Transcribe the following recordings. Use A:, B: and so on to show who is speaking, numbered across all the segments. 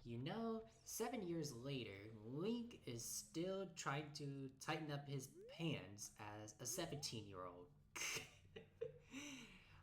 A: You know, 7 years later, Link is still trying to tighten up his pants as a 17-year-old.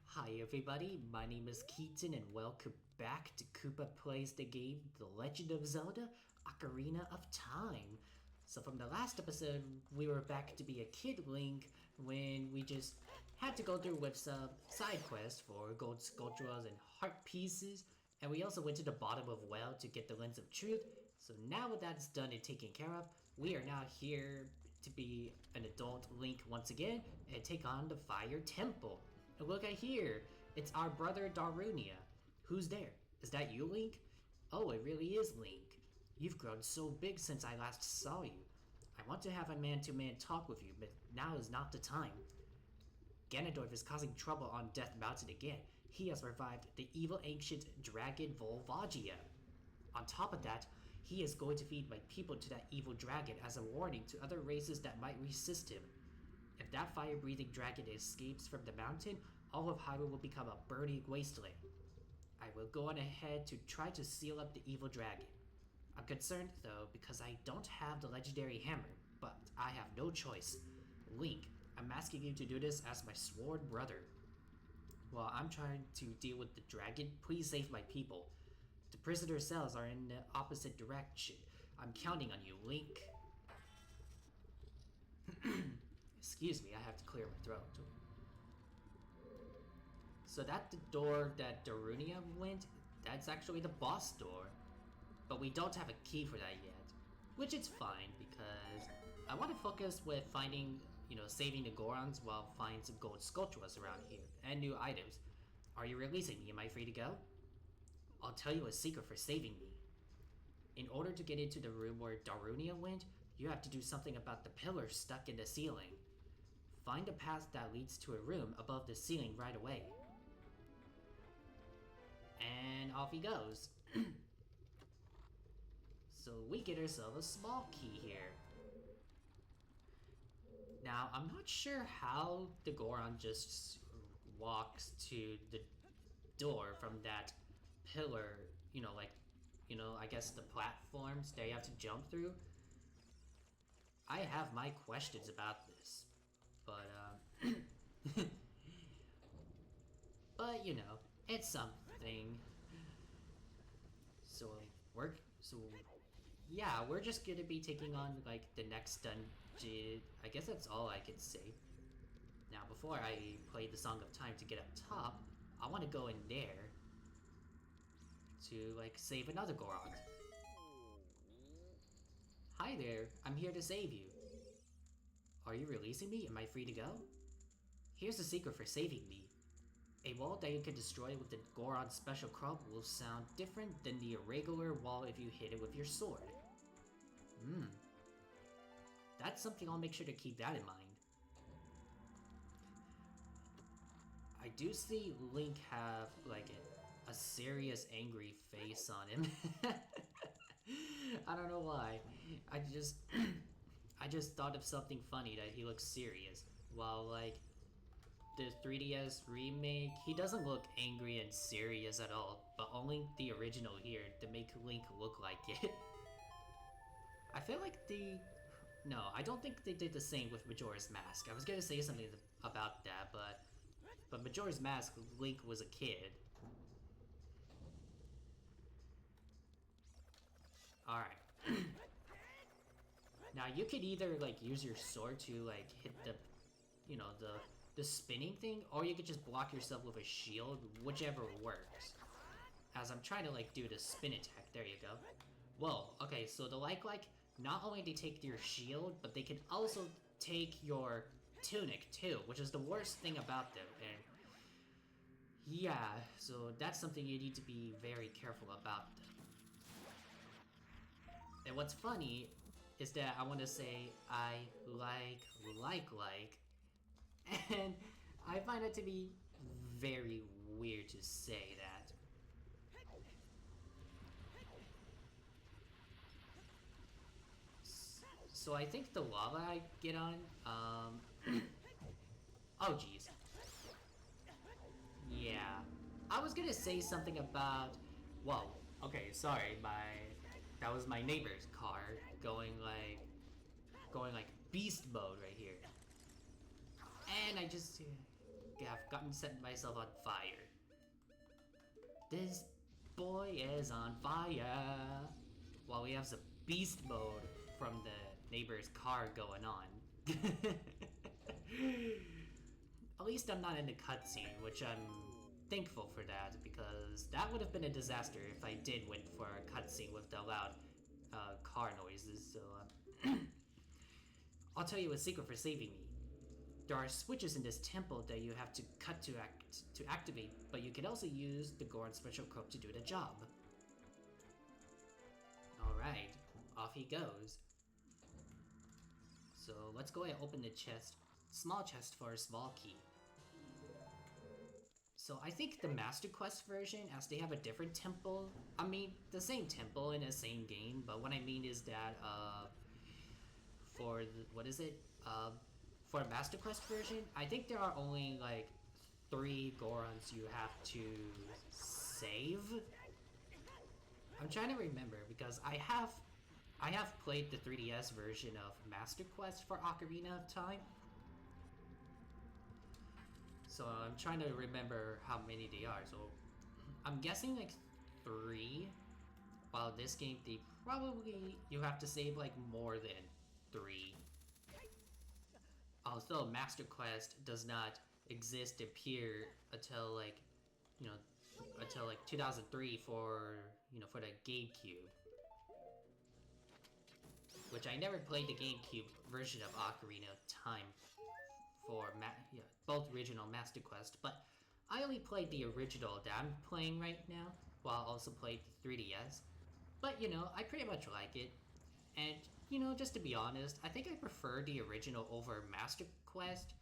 A: Hi everybody, my name is Keaton and welcome back to Koopa Plays the Game The Legend of Zelda Ocarina of Time. So from the last episode, we were back to be a kid Link when we just had to go through with some side quests for Gold Skulltulas and heart pieces, and we also went to the bottom of well to get the Lens of Truth. So now that that's done and taken care of, we are now here to be an adult Link once again and take on the Fire Temple. And look at here, it's our brother Darunia. Who's there? Is that you, Link? Oh, it really is Link. You've grown so big since I last saw you. I want to have a man-to-man talk with you, but now is not the time. Ganondorf is causing trouble on Death Mountain again. He has revived the evil ancient dragon Volvagia. On top of that, he is going to feed my people to that evil dragon as a warning to other races that might resist him. If that fire-breathing dragon escapes from the mountain, all of Hyrule will become a burning wasteland. I will go on ahead to try to seal up the evil dragon. I'm concerned, though, because I don't have the legendary hammer, but I have no choice. Link, I'm asking you to do this as my sworn brother. While I'm trying to deal with the dragon, please save my people. The prisoner cells are in the opposite direction. I'm counting on you, Link. Excuse me, I have to clear my throat. So that the door that Darunia went, that's actually the boss door. But we don't have a key for that yet. Which is fine, because I want to focus with finding, saving the Gorons while finding some Gold Skulltulas around here, and new items. Are you releasing me? Am I free to go? I'll tell you a secret for saving me. In order to get into the room where Darunia went, you have to do something about the pillars stuck in the ceiling. Find a path that leads to a room above the ceiling right away. And off he goes. So we get ourselves a small key here. Now, I'm not sure how the Goron just walks to the door from that pillar, I guess the platforms that you have to jump through. I have my questions about this, but, but, it's something. Yeah, we're just gonna be taking on, the next dungeon. I guess that's all I can say. Now, before I play the Song of Time to get up top, I want to go in there to, save another Goron. Hi there, I'm here to save you. Are you releasing me? Am I free to go? Here's the secret for saving me. A wall that you can destroy with the Goron's special club will sound different than the irregular wall if you hit it with your sword. That's something I'll make sure to keep that in mind. I do see Link have, a serious angry face on him. I don't know why. I just thought of something funny that he looks serious, while, the 3DS remake, he doesn't look angry and serious at all, but only the original here to make Link look like it. I feel like no, I don't think they did the same with Majora's Mask. I was gonna say something about that, but Majora's Mask, Link was a kid. Alright. Now you could either, use your sword to, hit the, the spinning thing, or you could just block yourself with a shield, whichever works. As I'm trying to, do the spin attack. There you go. Whoa, okay, so the not only they take your shield, but they can also take your tunic, too, which is the worst thing about them, and yeah, so that's something you need to be very careful about them. And what's funny is that I want to say I like, and I find it to be very weird to say that. So I think the lava I get on, oh geez. Yeah. I was gonna say something about, whoa, Okay, sorry, that was my neighbor's car going like beast mode right here. And I just have gotten set myself on fire. This boy is on fire. While we have some beast mode from the neighbor's car going on. At least I'm not in the cutscene, which I'm thankful for that, because that would have been a disaster if I did went for a cutscene with the loud car noises, so I'll tell you a secret for saving me. There are switches in this temple that you have to cut to activate, but you can also use the Goron special cloak to do the job. Alright, off he goes. So let's go ahead and open the chest, small chest for a small key. So I think the Master Quest version, as they have a different temple, I mean, the same temple in the same game, but what I mean is that, for the Master Quest version, I think there are only, like, 3 Gorons you have to save. I'm trying to remember, because I have played the 3DS version of Master Quest for Ocarina of Time. So I'm trying to remember how many they are. So I'm guessing like 3. While this game, you have to save like more than 3. Also, Master Quest does not exist appear until like, until like 2003 for the GameCube. Which I never played the GameCube version of Ocarina of Time for both original Master Quest, but I only played the original that I'm playing right now, while I also played the 3DS. But I pretty much like it, and just to be honest, I think I prefer the original over Master Quest.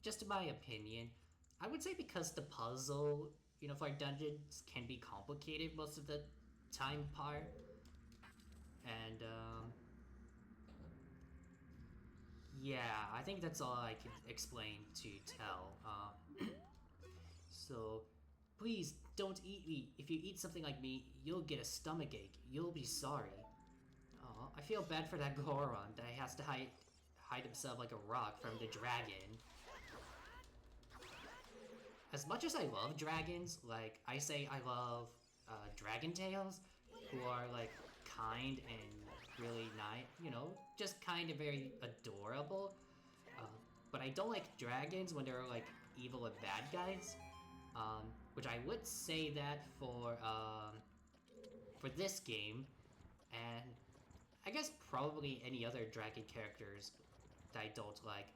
A: Just in my opinion, I would say because the puzzle, for dungeons can be complicated most of the time part, and yeah, I think that's all I can explain to tell. So, please don't eat me. If you eat something like me, you'll get a stomachache. You'll be sorry. I feel bad for that Goron that has to hide himself like a rock from the dragon. As much as I love dragons, like I say I love Dragon Tales, who are like kind and really nice, just kind of very adorable. But I don't like dragons when they're like evil and bad guys. Which I would say that for this game, and I guess probably any other dragon characters that I don't like,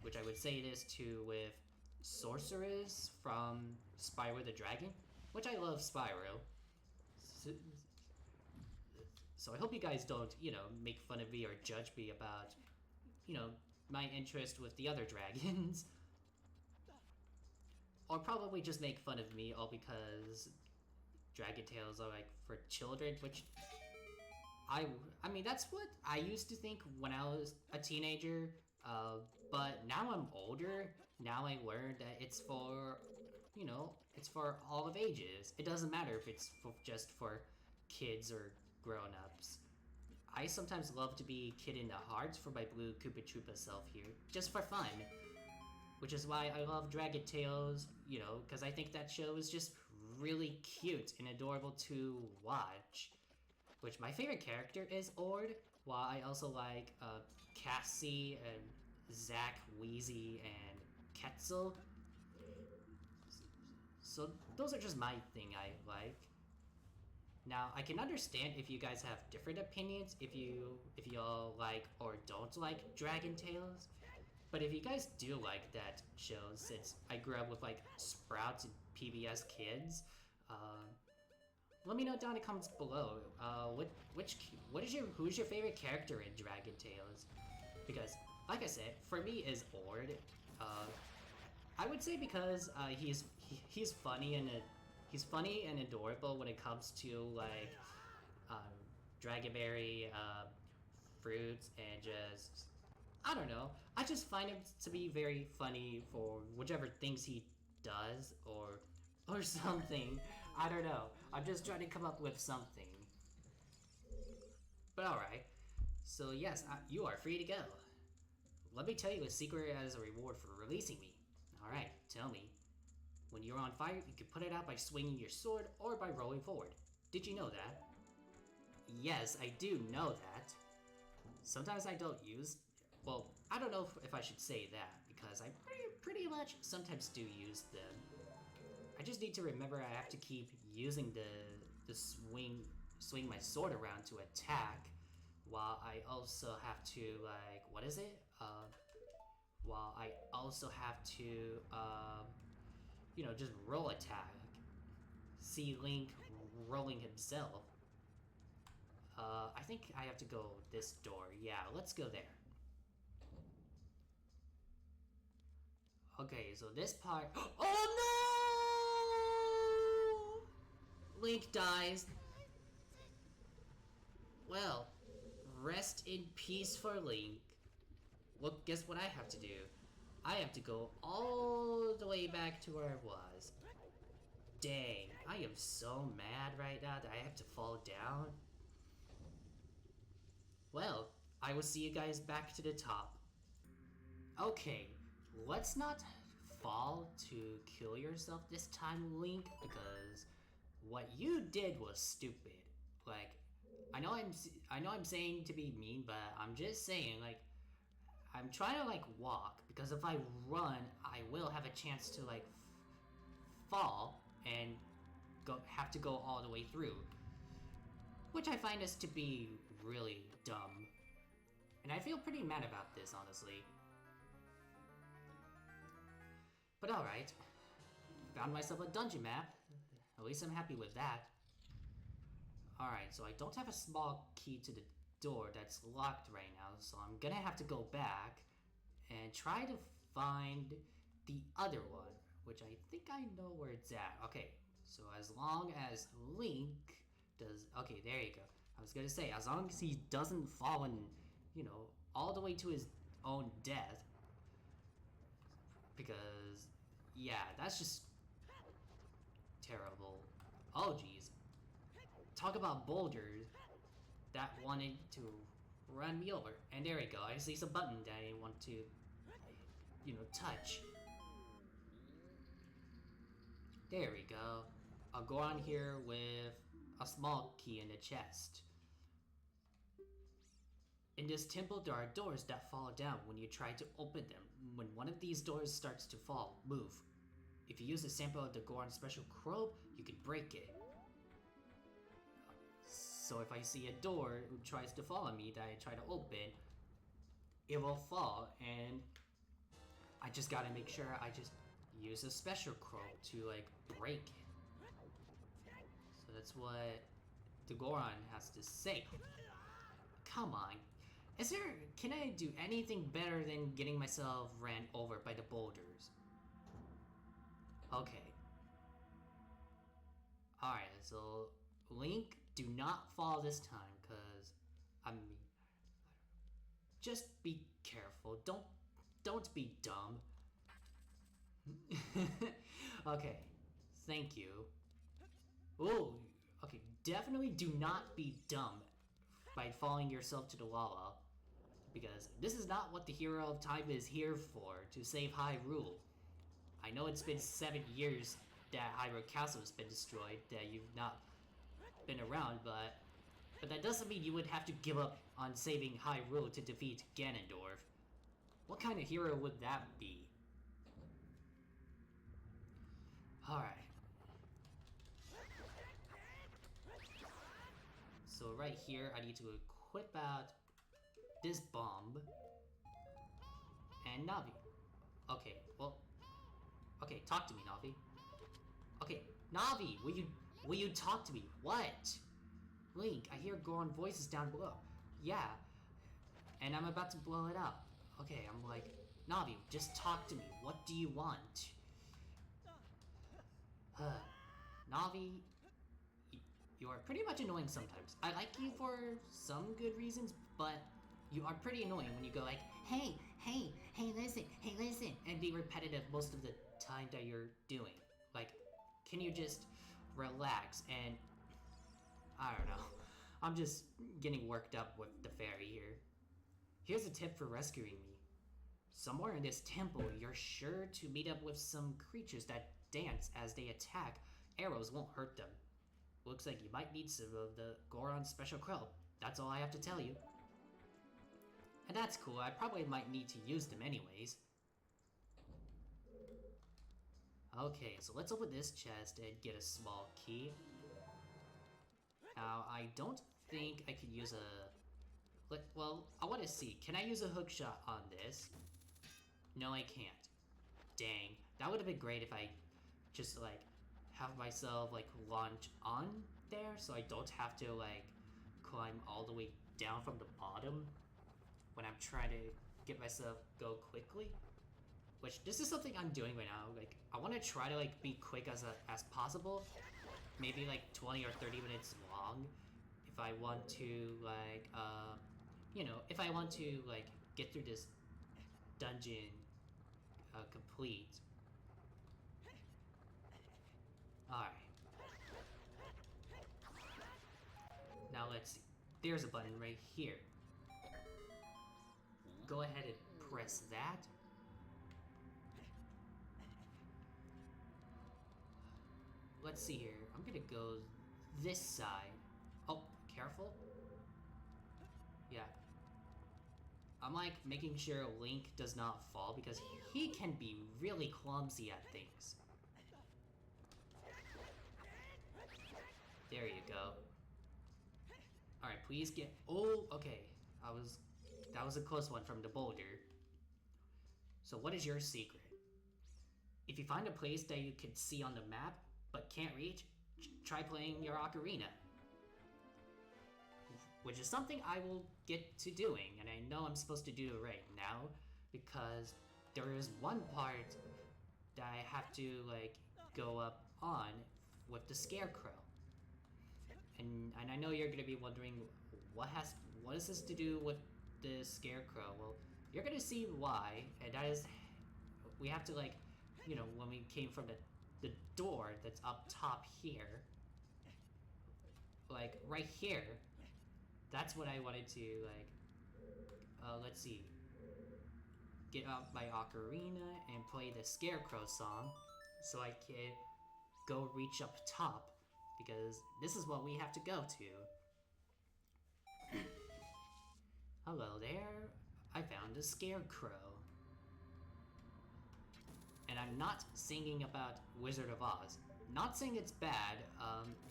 A: which I would say this too with Sorceress from Spyro the Dragon, which I love Spyro. So I hope you guys don't, make fun of me or judge me about, my interest with the other dragons. Or probably just make fun of me all because Dragon Tales are like for children, which I mean that's what I used to think when I was a teenager, but now I'm older, now I learned that it's for, it's for all of ages. It doesn't matter if it's just for kids or grown-ups. I sometimes love to be kid in the hearts for my Blue Koopa Troopa self here, just for fun. Which is why I love Dragon Tales, because I think that show is just really cute and adorable to watch. Which my favorite character is Ord, while I also like Cassie and Zack, Wheezy, and Quetzal. So those are just my thing I like. Now, I can understand if you guys have different opinions, if y'all like or don't like Dragon Tales. But if you guys do like that show, since I grew up with like Sprouts and PBS Kids, let me know down in the comments below. Who's your favorite character in Dragon Tales? Because, like I said, for me is Ord. I would say because he's funny and adorable when it comes to like Dragonberry fruits and just. I don't know. I just find him to be very funny for whichever things he does or something. I don't know. I'm just trying to come up with something. But alright. So yes, you are free to go. Let me tell you a secret as a reward for releasing me. Alright, tell me. When you're on fire, you can put it out by swinging your sword or by rolling forward. Did you know that? Yes, I do know that. Sometimes I don't use... Well, I don't know if I should say that, because I pretty much sometimes do use them. I just need to remember I have to keep using the swing my sword around to attack, while I also have to, like, what is it? While I also have to, you know, just roll attack. See Link rolling himself. I think I have to go this door. Yeah, let's go there. Okay, so this part... Oh no! Link dies. Well, rest in peace for Link. Look, guess what I have to do? I have to go all the way back to where I was. Dang, I am so mad right now that I have to fall down. Well, I will see you guys back to the top. Okay, let's not fall to kill yourself this time, Link, because what you did was stupid. Like, I know I'm saying to be mean, but I'm just saying, like, I'm trying to, like, walk, because if I run, I will have a chance to, like, fall and have to go all the way through, which I find this to be really dumb. And I feel pretty mad about this, honestly. But alright. Found myself a dungeon map. At least I'm happy with that. Alright, so I don't have a small key to the door that's locked right now, so I'm gonna have to go back and try to find the other one, which I think I know where it's at. Okay, so as long as Link does... Okay, there you go. I was gonna say, as long as he doesn't fall and, you know, all the way to his own death. Because, yeah, that's just terrible. Oh, jeez. Talk about boulders that wanted to run me over. And there we go. I see some button that I want to, you know, touch. There we go. I'll go on here with a small key in the chest. In this temple, there are doors that fall down when you try to open them. When one of these doors starts to fall, move. If you use a sample of the Goron's special probe, you can break it. So if I see a door who tries to fall on me that I try to open, it will fall, and I just gotta make sure I just use a special probe to, like, break it. So that's what the Goron has to say. Come on. Can I do anything better than getting myself ran over by the boulders? Okay. Alright, so Link, do not fall this time, cause I mean, just be careful. Don't be dumb. Okay, thank you. Oh, okay, definitely do not be dumb by falling yourself to the lava, because this is not what the Hero of Time is here for, to save Hyrule. I know it's been 7 years that Hyrule Castle has been destroyed, that you've not been around, but that doesn't mean you would have to give up on saving Hyrule to defeat Ganondorf. What kind of hero would that be? Alright. So right here, I need to equip out this bomb and Navi. Okay, well, okay, talk to me, Navi. Okay, Navi, will you talk to me? What? Link, I hear Goron voices down below. Yeah, and I'm about to blow it up. Okay, I'm like, Navi, just talk to me. What do you want? Navi, you are pretty much annoying sometimes. I like you for some good reasons, but you are pretty annoying when you go like, hey, listen, and be repetitive most of the time that you're doing. Like, can you just relax, and I don't know. I'm just getting worked up with the fairy here. Here's a tip for rescuing me. Somewhere in this temple, you're sure to meet up with some creatures that dance as they attack. Arrows won't hurt them. Looks like you might need some of the Goron's special crow. That's all I have to tell you. And that's cool, I probably might need to use them anyways. Okay, so let's open this chest and get a small key. Now, I don't think I could use a... Well, I want to see. Can I use a hook shot on this? No, I can't. Dang. That would have been great if I just, like, have myself, like, launch on there so I don't have to, like, climb all the way down from the bottom when I'm trying to get myself go quickly. Which, this is something I'm doing right now. Like, I want to try to, like, be quick as possible. Maybe, like, 20 or 30 minutes long. If I want to, like, you know, if I want to, like, get through this dungeon complete. Alright. Now let's see. There's a button right here. Go ahead and press that. Let's see here. I'm gonna go this side. Oh, careful. Yeah. I'm like making sure Link does not fall because he can be really clumsy at things. There you go. Alright, please get... Oh, okay. That was a close one from the boulder. So what is your secret? If you find a place that you can see on the map, but can't reach, try playing your ocarina. Which is something I will get to doing, and I know I'm supposed to do it right now, because there is one part that I have to, like, go up on with the scarecrow. And I know you're gonna be wondering, what is this to do with the scarecrow? Well, you're gonna see why, and that is, we have to, like, you know, when we came from the door that's up top here, like, right here, that's what I wanted to, like, let's see, get out my ocarina and play the scarecrow song, so I can go reach up top, because this is what we have to go to. Hello there, I found a scarecrow. And I'm not singing about Wizard of Oz. Not saying it's bad,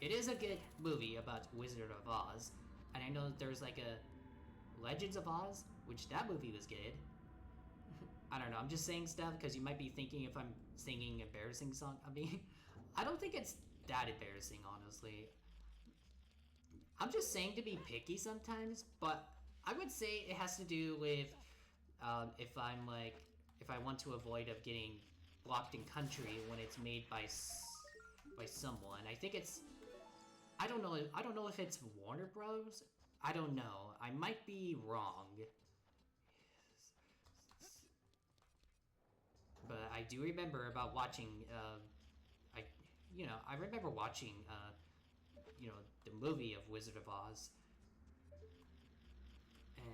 A: it is a good movie about Wizard of Oz. And I know there's like a Legends of Oz, which that movie was good. I don't know, I'm just saying stuff because you might be thinking if I'm singing embarrassing song. I mean, I don't think it's that embarrassing, honestly. I'm just saying to be picky sometimes, but I would say it has to do with if I want to avoid of getting blocked in country when it's made by someone. I think it's, I don't know if it's Warner Bros. I don't know. I might be wrong. But I do remember about watching, I remember watching, the movie of Wizard of Oz. And,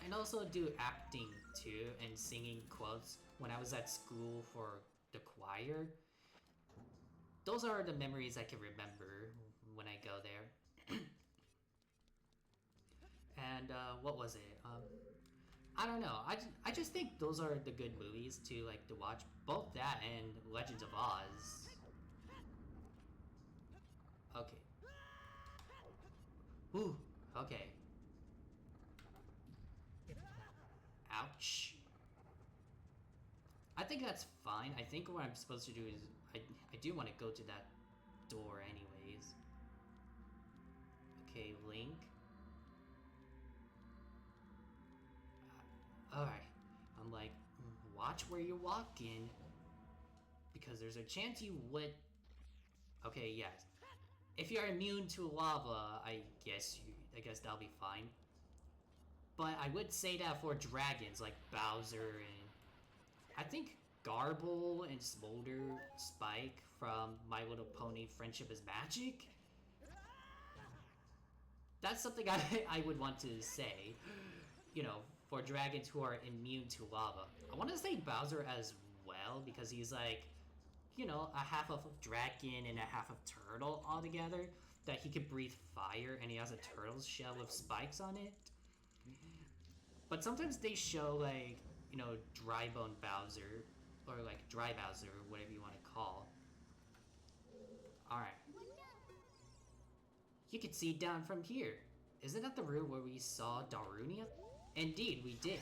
A: and also do acting too, and singing quotes when I was at school for the choir. Those are the memories I can remember when I go there. And, what was it? I don't know. I just think those are the good movies to watch. Both that and Legends of Oz. Okay. Ooh, okay. Ouch. I think that's fine. I think what I'm supposed to do is I do want to go to that door anyways. Okay, Link. Alright. I'm like, watch where you're walking. Because there's a chance you would... Okay, yes. If you're immune to lava, I guess that'll be fine. But I would say that for dragons like Bowser and... I think Garble and Smolder Spike from My Little Pony Friendship is Magic? That's something I would want to say, you know, for dragons who are immune to lava. I want to say Bowser as well, because he's like, you know, a half of dragon and a half of turtle altogether, that he could breathe fire, and he has a turtle's shell with spikes on it. But sometimes they show, like, you know, dry bone Bowser, or like dry Bowser, or whatever you want to call. Alright. You can see down from here. Isn't that the room where we saw Darunia? Indeed, we did.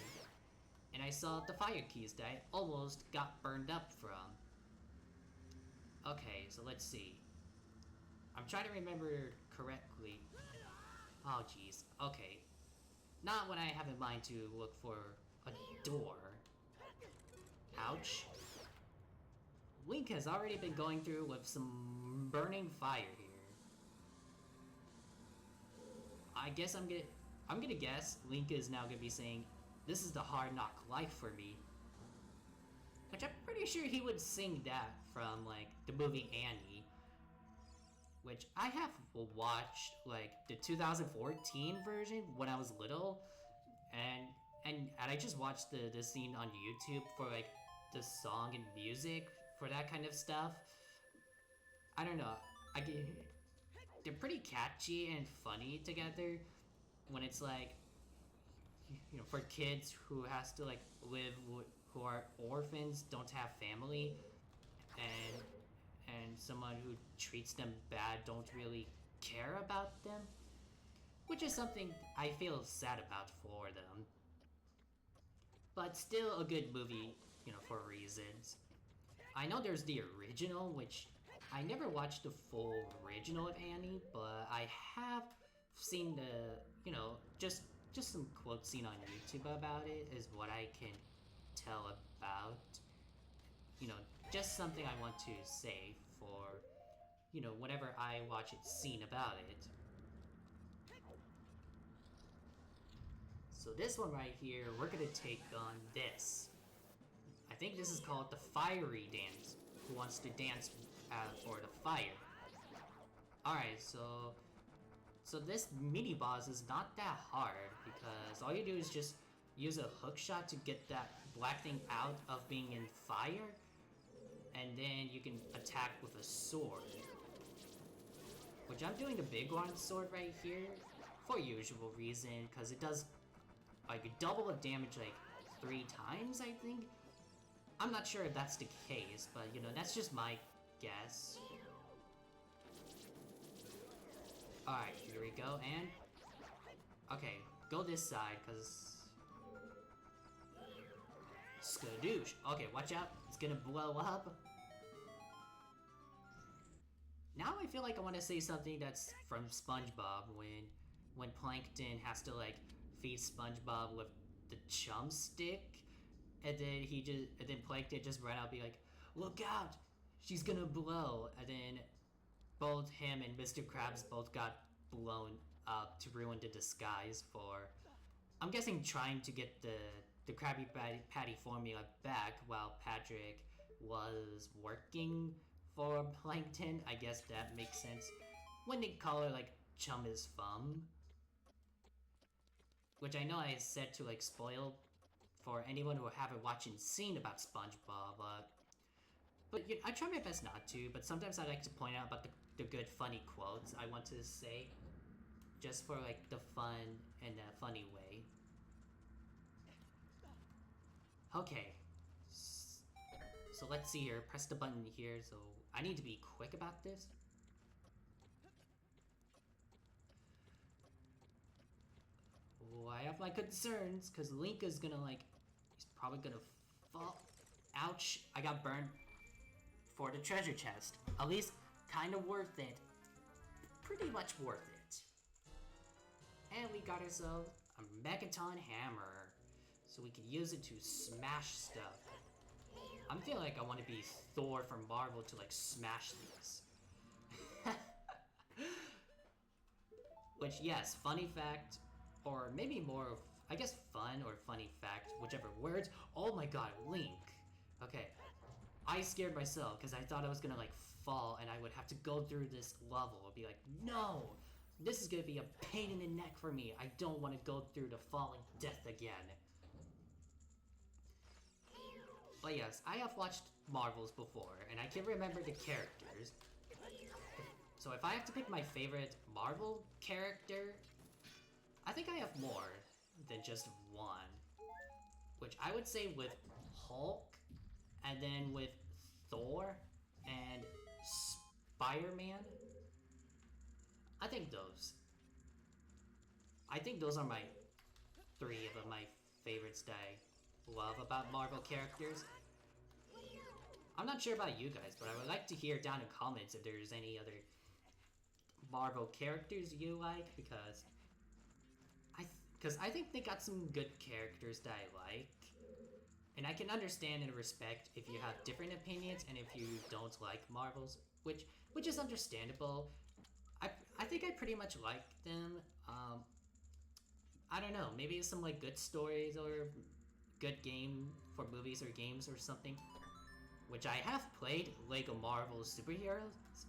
A: And I saw the fire keys that I almost got burned up from. Okay, so let's see. I'm trying to remember correctly. Oh, jeez. Okay. Not when I have in mind to look for a door. Ouch. Link has already been going through with some burning fire here. I guess I'm gonna guess Link is now gonna be saying, "This is the hard knock life for me." Which I'm pretty sure he would sing that from, like, the movie Annie. Which I have watched, like, the 2014 version when I was little. And I just watched the scene on YouTube for, like, the song and music for that kind of stuff. I don't know. They're pretty catchy and funny together when it's like, you know, for kids who has to, like, live who are orphans, don't have family, and someone who treats them bad don't really care about them, which is something I feel sad about for them. But still a good movie, you know, for reasons. I know there's the original, which I never watched the full original of Annie, but I have seen the, you know, just some quotes seen on YouTube about it is what I can tell about. You know, just something I want to say for, you know, whenever I watch it scene about it. So this one right here, we're gonna take on this. I think this is called the Fiery Dance. Who wants to dance for the fire? Alright, so this mini boss is not that hard, because all you do is just use a hook shot to get that black thing out of being in fire, and then you can attack with a sword. Which I'm doing a big one sword right here, for usual reason, because it does like double the damage like 3 times, I think. I'm not sure if that's the case, but you know, that's just my guess. Alright, here we go, and... okay, go this side, because... skadoosh. Okay, watch out, it's gonna blow up. Now I feel like I want to say something that's from SpongeBob, when Plankton has to, like, feed SpongeBob with the chum stick, and then Plankton just ran out and be like, "Look out, she's gonna blow," and then both him and Mr. Krabs both got blown up to ruin the disguise for, I'm guessing, trying to get the Krabby Patty formula back while Patrick was working for Plankton. I guess that makes sense when they call her, like, Chum is Fum. Which I know I said to, like, spoil for anyone who haven't watched and seen about SpongeBob, but you know, I try my best not to, but sometimes I like to point out about the good funny quotes I want to say, just for, like, the fun and the funny way. Okay, so let's see here, press the button here, so I need to be quick about this. Oh, I have my concerns, because Link is gonna, like, he's probably gonna fall. Ouch, I got burned for the treasure chest. At least, kind of worth it. Pretty much worth it. And we got ourselves a Megaton Hammer, so we can use it to smash stuff. I'm feeling like I want to be Thor from Marvel to, like, smash things. Which, yes, funny fact, or maybe more of, I guess, fun or funny fact, whichever words. Oh my god, Link. Okay, I scared myself because I thought I was gonna like fall and I would have to go through this level. I'd be like, no, this is gonna be a pain in the neck for me. I don't want to go through the falling death again. But yes, I have watched Marvels before, and I can remember the characters. So if I have to pick my favorite Marvel character, I think I have more than just one. Which I would say with Hulk, and then with Thor, and Spider-Man. I think those. I think those are my three of my favorites that I love about Marvel characters. I'm not sure about you guys, but I would like to hear down in comments if there's any other Marvel characters you like, because I think they got some good characters that I like. And I can understand and respect if you have different opinions and if you don't like Marvels, which is understandable. I think I pretty much like them. I don't know, maybe some like good stories or good game for movies or games or something. Which I have played Lego Marvel Superheroes,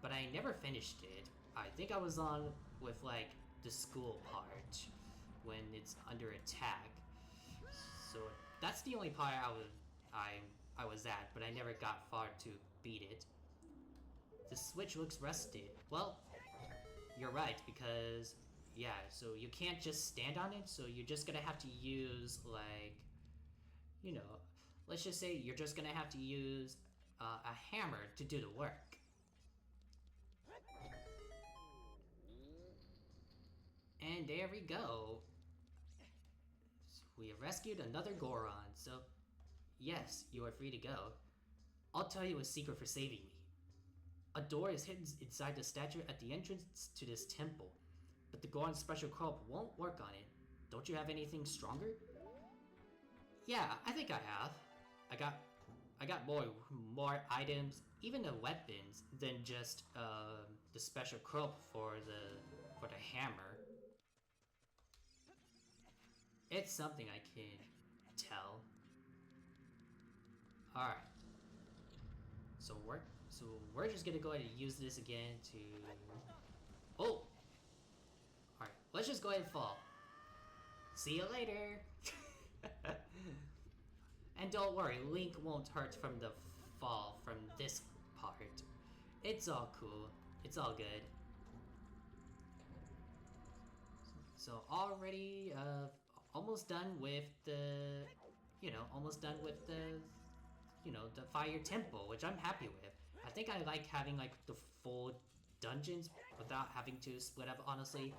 A: but I never finished it. I think I was on with like the school part when it's under attack. So that's the only part I was at, but I never got far to beat it. The Switch looks rusted. Well, you're right, because yeah, so you can't just stand on it, so you're just gonna have to use like, you know, let's just say you're just gonna have to use a hammer to do the work. And there we go. So we have rescued another Goron, so yes, you are free to go. I'll tell you a secret for saving me. A door is hidden inside the statue at the entrance to this temple, but the Goron special crop won't work on it. Don't you have anything stronger? Yeah, I think I have. I got more items, even the weapons, than just the special crop for the hammer. It's something I can tell. All right. So we're just gonna go ahead and use this again to. Oh. All right. Let's just go ahead and fall. See you later. And don't worry, Link won't hurt from the fall from this part. It's all cool. It's all good. So already, almost done with the, the Fire Temple, which I'm happy with. I think I like having like the full dungeons without having to split up, honestly.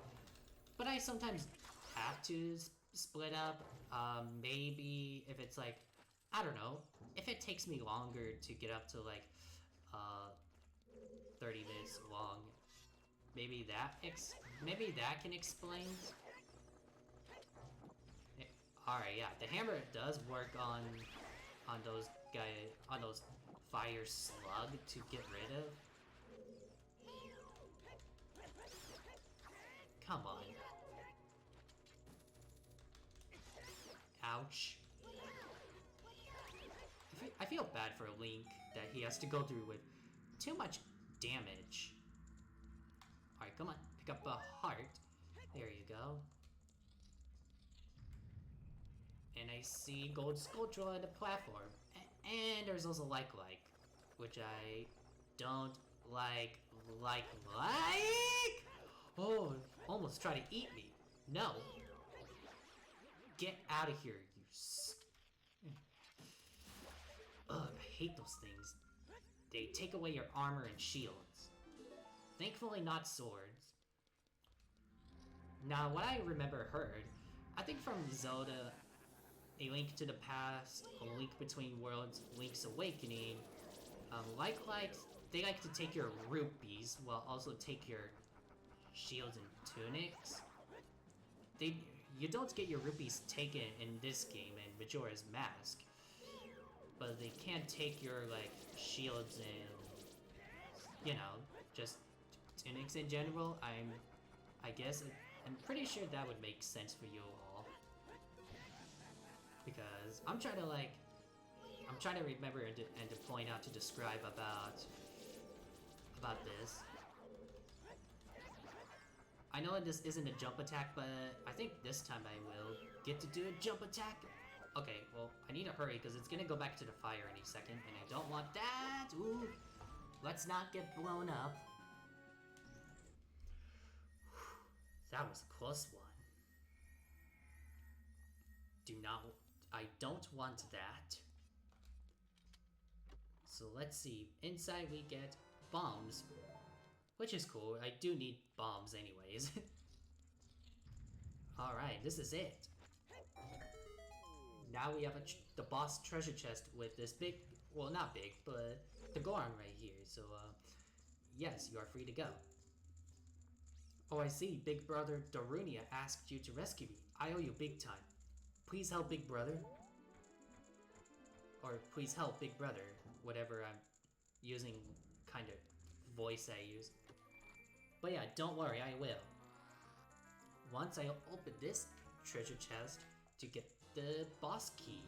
A: But I sometimes have to split up. Maybe if it's like, I don't know, if it takes me longer to get up to like 30 minutes long, maybe that can explain. Alright, yeah, the hammer does work on those fire slug to get rid of. Come on. Ouch. I feel bad for Link that he has to go through with too much damage. Alright, come on, pick up a heart. There you go. And I see Gold Skulltula on the platform. And there's also like, which I don't like. Oh, almost try to eat me. No. Get out of here, you Ugh, I hate those things. They take away your armor and shields. Thankfully not swords. Now, what I heard, I think from Zelda, A Link to the Past, A Link Between Worlds, Link's Awakening, they like to take your rupees, while also take your shields and tunics. You don't get your rupees taken in this game in Majora's Mask, but they can take your shields and just tunics in general. I'm pretty sure that would make sense for you all, because I'm trying I'm trying to remember and to point out to describe about this. I know this isn't a jump attack, but I think this time I will get to do a jump attack. Okay, well, I need to hurry because it's gonna go back to the fire any second, and I don't want that! Ooh! Let's not get blown up. That was a close one. I don't want that. So let's see, inside we get bombs, which is cool. I do need bombs anyways. Alright, this is it. Now we have the boss treasure chest with this big, well not big, but the Goron right here. So yes, you are free to go. Oh, I see, Big Brother Darunia asked you to rescue me. I owe you big time. Please help Big Brother. Or please help Big Brother, whatever I'm using kind of voice I use. But yeah, don't worry, I will. Once I open this treasure chest to get the boss key.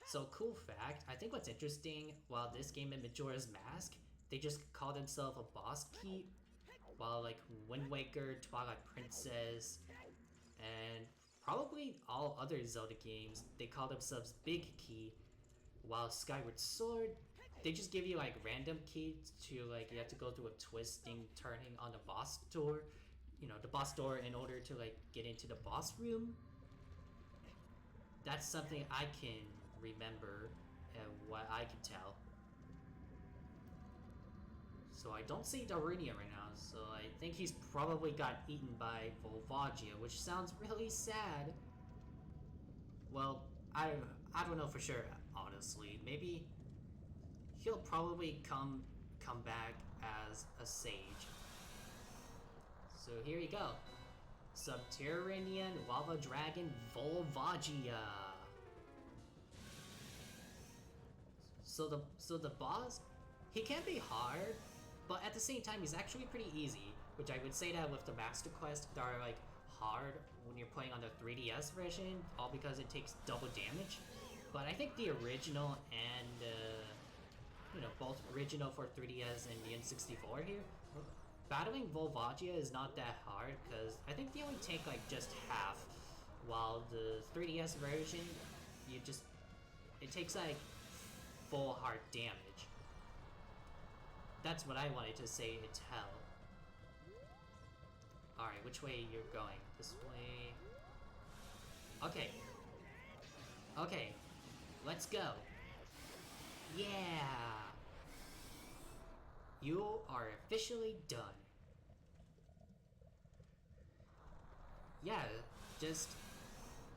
A: So cool fact, I think what's interesting, while this game in Majora's Mask, they just call themselves a boss key, while like Wind Waker, Twilight Princess, and probably all other Zelda games, they call themselves Big Key, while Skyward Sword, they just give you like random keys to like, you have to go through a twisting, turning on the boss door, you know, the boss door in order to like get into the boss room. That's something I can remember and what I can tell. So I don't see Darunia right now, so I think he's probably got eaten by Volvagia, which sounds really sad. Well, I don't know for sure, honestly. Maybe he'll probably come back as a sage. So here you go. Subterranean Lava Dragon Volvagia. So the boss, he can be hard, but at the same time he's actually pretty easy, which I would say that with the Master Quest that are like hard when you're playing on the 3DS version, all because it takes double damage. But I think the original and you know, both original for 3DS and the N64 here, battling Volvagia is not that hard because I think they only take like just half, while the 3DS version, it takes like full heart damage. That's what I wanted to say to tell. Alright, which way you're going? This way? Okay. Okay. Let's go. Yeah! You are officially done. Yeah, just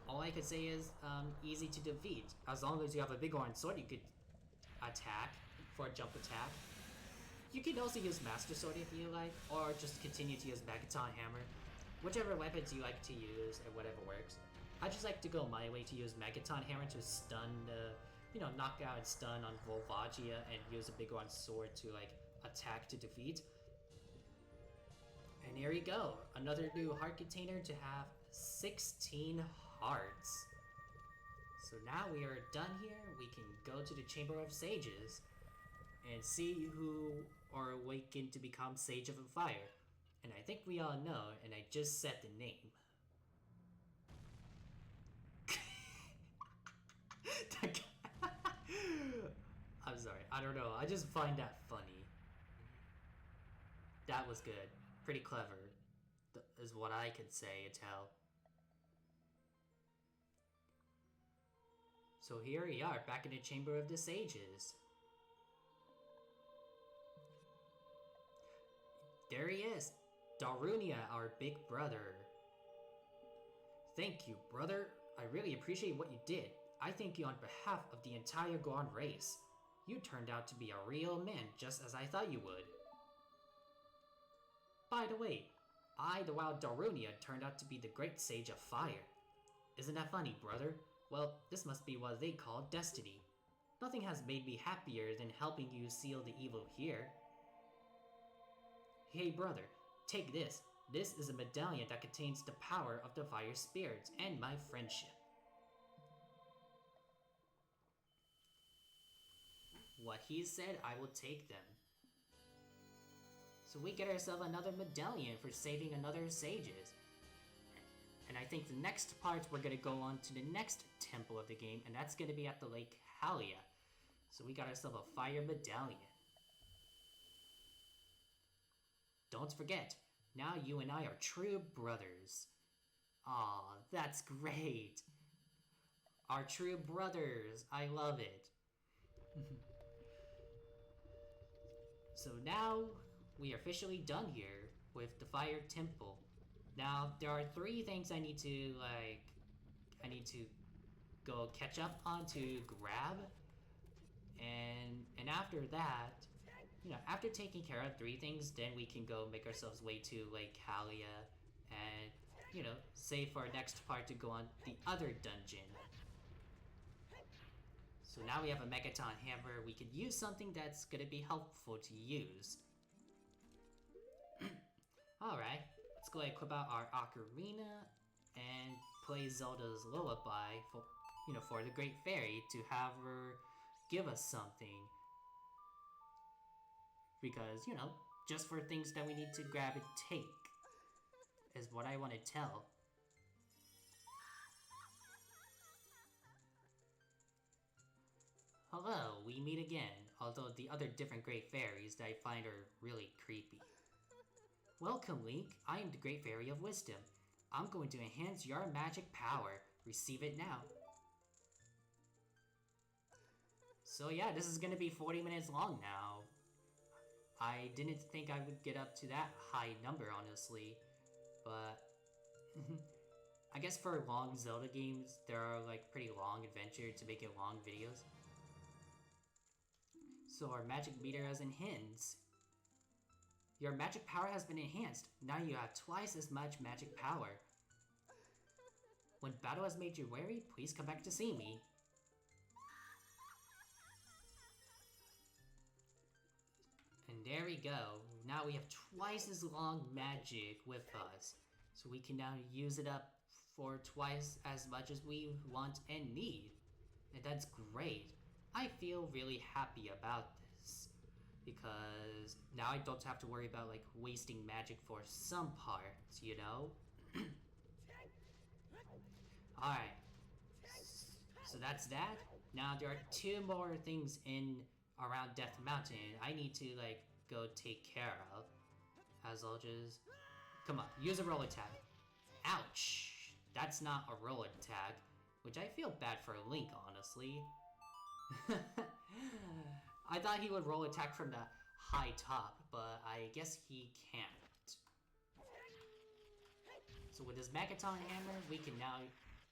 A: all I could say is easy to defeat. As long as you have a big orange sword, you could attack for a jump attack. You can also use Master Sword if you like, or just continue to use Megaton Hammer. Whichever weapons you like to use and whatever works. I just like to go my way to use Megaton Hammer to stun, you know, knock out and stun on Volvagia, and use a big orange sword to like attack to defeat. And here you go, another new heart container to have 16 hearts. So now we are done here, we can go to the Chamber of Sages and see who are awakened to become Sage of the Fire. And I think we all know, and I just said the name. I'm sorry, I don't know, I just find that funny. That was good. Pretty clever, is what I could say and tell. So here we are, back in the Chamber of the Sages. There he is, Darunia, our big brother. Thank you, brother. I really appreciate what you did. I thank you on behalf of the entire Goron race. You turned out to be a real man, just as I thought you would. By the way, I, the wild Darunia, turned out to be the great Sage of Fire. Isn't that funny, brother? Well, this must be what they call destiny. Nothing has made me happier than helping you seal the evil here. Hey brother, take this. This is a medallion that contains the power of the fire spirits and my friendship. what he said, I will take them. So we get ourselves another medallion for saving another sages. And I think the next part we're gonna go on to the next temple of the game, and that's gonna be at the Lake Hylia. So we got ourselves a fire medallion. Don't forget, now you and I are true brothers. Aw, that's great. Our true brothers, I love it. So now, we are officially done here with the Fire Temple. Now, there are 3 things I need to go catch up on to grab. And after that, after taking care of 3 things, then we can go make ourselves way to Lake Hylia and, save for our next part to go on the other dungeon. So now we have a Megaton Hammer, we could use something that's gonna be helpful to use. Alright, let's go ahead and equip out our Ocarina and play Zelda's Lullaby for the Great Fairy to have her give us something. Because, just for things that we need to grab and take is what I want to tell. Hello, we meet again, although the other different Great Fairies that I find are really creepy. Welcome, Link. I am the Great Fairy of Wisdom. I'm going to enhance your magic power. Receive it now. So yeah, this is gonna be 40 minutes long now. I didn't think I would get up to that high number, honestly. But I guess for long Zelda games, there are like pretty long adventure to make it long videos. So our magic meter has enhanced. Your magic power has been enhanced. Now you have twice as much magic power. When battle has made you weary, please come back to see me. And there we go. Now we have twice as long magic with us. So we can now use it up for twice as much as we want and need. And that's great. I feel really happy about this. Because now I don't have to worry about like wasting magic for some parts, Alright. So that's that. Now there are 2 more things around Death Mountain I need to like go take care of. As I'll just... Come on, use a roll attack. Ouch! That's not a roll attack, which I feel bad for Link, honestly. I thought he would roll attack from the high top, but I guess he can't. So with this Megaton Hammer, we can now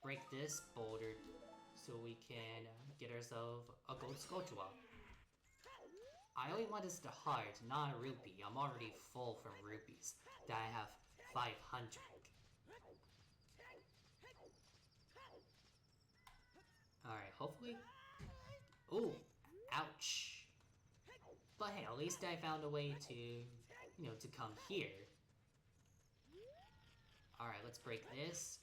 A: break this boulder so we can get ourselves a Gold Skulltula. I only want this to heart, not a rupee. I'm already full from rupees. That I have 500. Alright, hopefully... Ooh! Ouch! But hey, at least I found a way to, to come here. Alright, let's break this.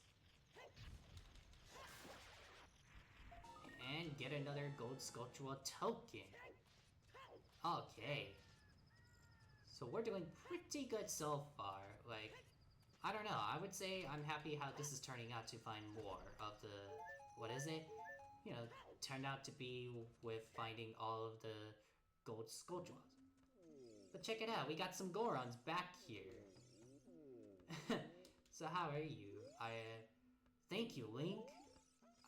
A: And get another Gold Skulltula token. Okay. So we're doing pretty good so far. Like, I don't know. I would say I'm happy how this is turning out to find more of the... What is it? Turned out to be with finding all of the Gold Skulltulas. But check it out, we got some Gorons back here. So how are you? Thank you, Link.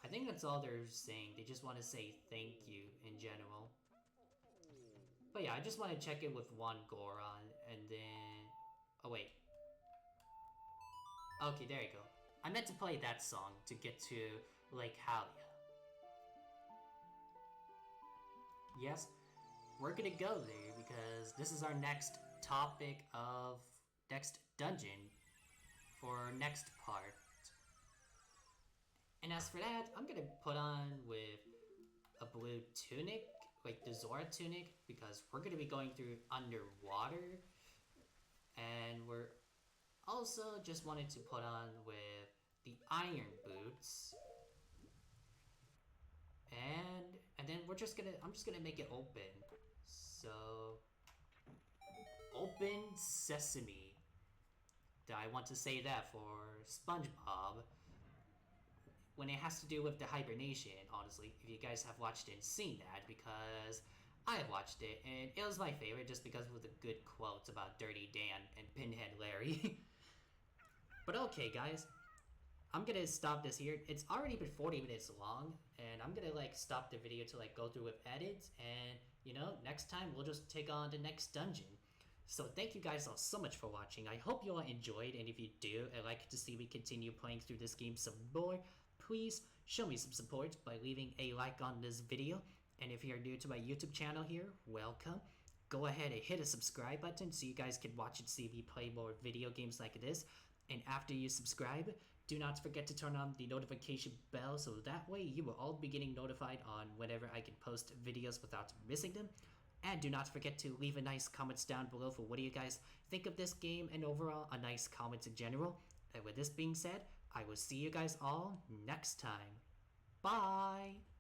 A: I think that's all they're saying. They just want to say thank you in general. But yeah, I just want to check in with one Goron, and then... Oh, wait. Okay, there you go. I meant to play that song to get to Lake Hylia. Yes, we're gonna go there because this is our next topic of next dungeon for our next part. And as for that, I'm gonna put on with a blue tunic, like the Zora tunic, because we're gonna be going through underwater. And we're also just wanted to put on with the iron boots. And then I'm just gonna make it open. So open sesame. I want to say that for SpongeBob when it has to do with the hibernation, honestly, if you guys have watched it and seen that, because I have watched it and it was my favorite just because of the good quotes about Dirty Dan and Pinhead Larry. But okay, guys, I'm gonna stop this here. It's already been 40 minutes long, and I'm gonna like stop the video to like go through with edits, and next time we'll just take on the next dungeon. So thank you guys all so much for watching. I hope you all enjoyed, and if you do, I'd like to see me continue playing through this game some more. Please show me some support by leaving a like on this video. And if you're new to my YouTube channel here, welcome. Go ahead and hit a subscribe button so you guys can watch and see me play more video games like this. And after you subscribe, do not forget to turn on the notification bell so that way you will all be getting notified on whenever I can post videos without missing them. And do not forget to leave a nice comments down below for what do you guys think of this game and overall a nice comments in general. And with this being said, I will see you guys all next time. Bye!